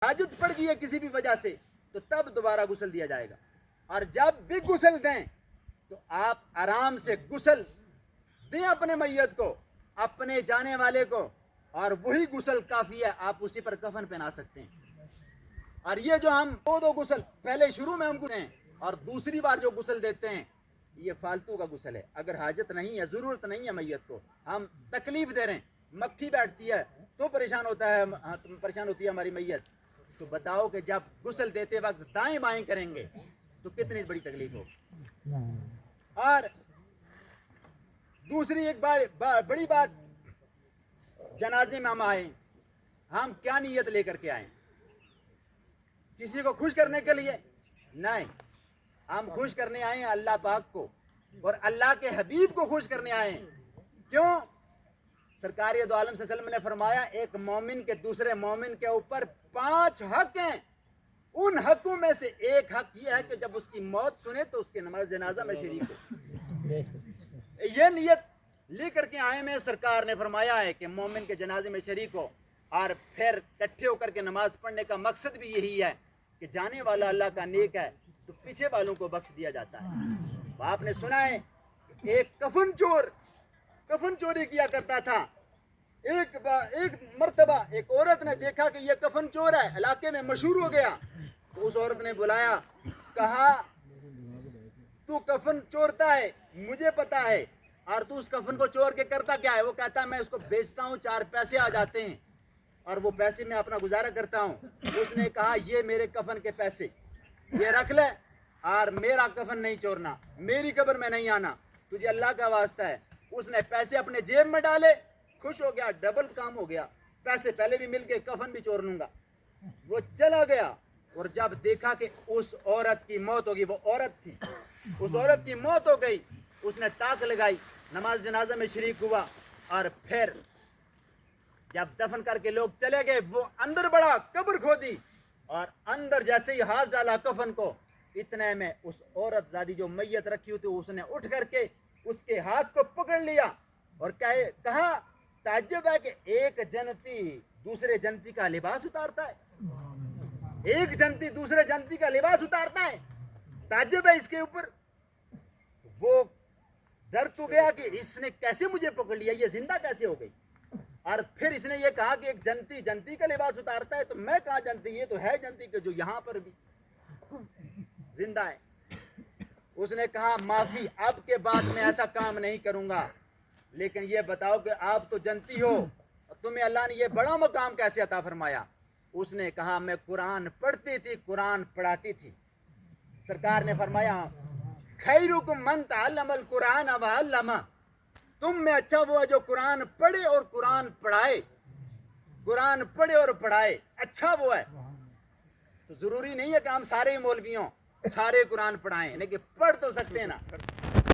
हाजत पड़ गई है किसी भी वजह से तो तब दोबारा गुस्ल दिया जाएगा। और जब भी गुस्ल दें तो आप आराम से गुस्ल दें अपने मैयत को, अपने जाने वाले को, और वही गुस्ल काफ़ी है, आप उसी पर कफन पहना सकते हैं। और ये जो हम दो गुस्ल पहले शुरू में हम दें और दूसरी बार जो गुस्ल देते हैं ये फालतू का गुस्ल है। अगर हाजत नहीं है, ज़रूरत नहीं है मैयत को, हम तकलीफ़ दे रहे हैं, मक्खी बैठती है तो परेशान होती है हमारी मैयत, तो बताओ कि जब गुस्ल देते वक्त दाएं बाएं करेंगे तो कितनी बड़ी तकलीफ हो। और दूसरी एक बड़ी बात, जनाजे में हम आए, हम क्या नीयत लेकर के आए? किसी को खुश करने के लिए नहीं, हम खुश करने आए हैं अल्लाह पाक को और अल्लाह के हबीब को खुश करने आए हैं। क्यों? सरकार दो आलम सल्लल्लाहु अलैहि वसल्लम ने फरमाया एक मोमिन के दूसरे मोमिन के ऊपर 5 हक हैं। उन हकों में से एक हक ये है कि जब उसकी मौत सुने तो उसके नमाज जनाजा में शरीक हो। ये नियत लेकर के आए में सरकार ने फरमाया है कि मोमिन के जनाजे में शरीक हो, और फिर इकट्ठे होकर के नमाज पढ़ने का मकसद भी यही है कि जाने वाला अल्लाह का नेक है तो पीछे वालों को बख्श दिया जाता है। आपने सुना है एक कफन चोर कफन चोरी किया करता था। एक मर्तबा एक औरत ने देखा कि ये कफन चोर है, इलाके में मशहूर हो गया, तो उस औरत ने बुलाया, कहा तू कफन चोरता है, मुझे पता है, और तू उस कफन को चोर के करता क्या है? वो कहता है मैं उसको बेचता हूँ, 4 पैसे आ जाते हैं और वो पैसे में अपना गुजारा करता हूँ। उसने कहा ये मेरे कफन के पैसे, ये रख ले और मेरा कफन नहीं चोरना, मेरी कब्र में नहीं आना, तुझे अल्लाह का वास्ता है। उसने पैसे अपने जेब में डाले, खुश हो गया, डबल काम हो गया, पैसे पहले भी मिल गए, कफन भी चोर लूंगा। वो चला गया और जब देखा कि उस औरत की मौत होगी, वो औरत थी, उस औरत की मौत हो गई, उसने ताक लगाई, नमाज जनाजा में शरीक हुआ, और फिर जब दफन करके लोग चले गए, वो अंदर बढ़ा, कब्र खोदी, और अंदर जैसे ही हाथ डाला कफन को, इतने में उस औरत ज़ादी जो मैयत रखी हुई थी उसने उठ करके उसके हाथ को पकड़ लिया और कहा ताज्जुब है कि एक जन्नती दूसरे जन्नती का लिबास उतारता है, एक जन्नती दूसरे जन्नती का लिबास उतारता है, ताज्जुब है इसके ऊपर। वो डर तो गया कि इसने कैसे मुझे पकड़ लिया, ये जिंदा कैसे हो गई। और फिर इसने ये कहा कि एक जन्नती जन्नती का लिबास उतारता है, तो मैं कहाँ जन्नती, ये तो है जन्नती के जो यहाँ पर भी जिंदा है। उसने कहा माफी, अब के बाद मैं ऐसा काम नहीं करूंगा, लेकिन ये बताओ कि आप तो जन्नती हो, तुम्हें अल्लाह ने ये बड़ा मकाम कैसे अता फरमाया? उसने कहा मैं कुरान पढ़ती थी, कुरान पढ़ाती थी। सरकार ने फरमाया खैरुकुम मन तअल्लमल कुरान व अल्लमा, तुम में अच्छा वो है जो कुरान पढ़े और कुरान पढ़ाए, कुरान पढ़े और पढ़ाए, अच्छा वो है। तो जरूरी नहीं है कि हम सारे मौलवियों सारे कुरान पढ़ाएं, लेकिन पढ़ तो सकते हैं ना।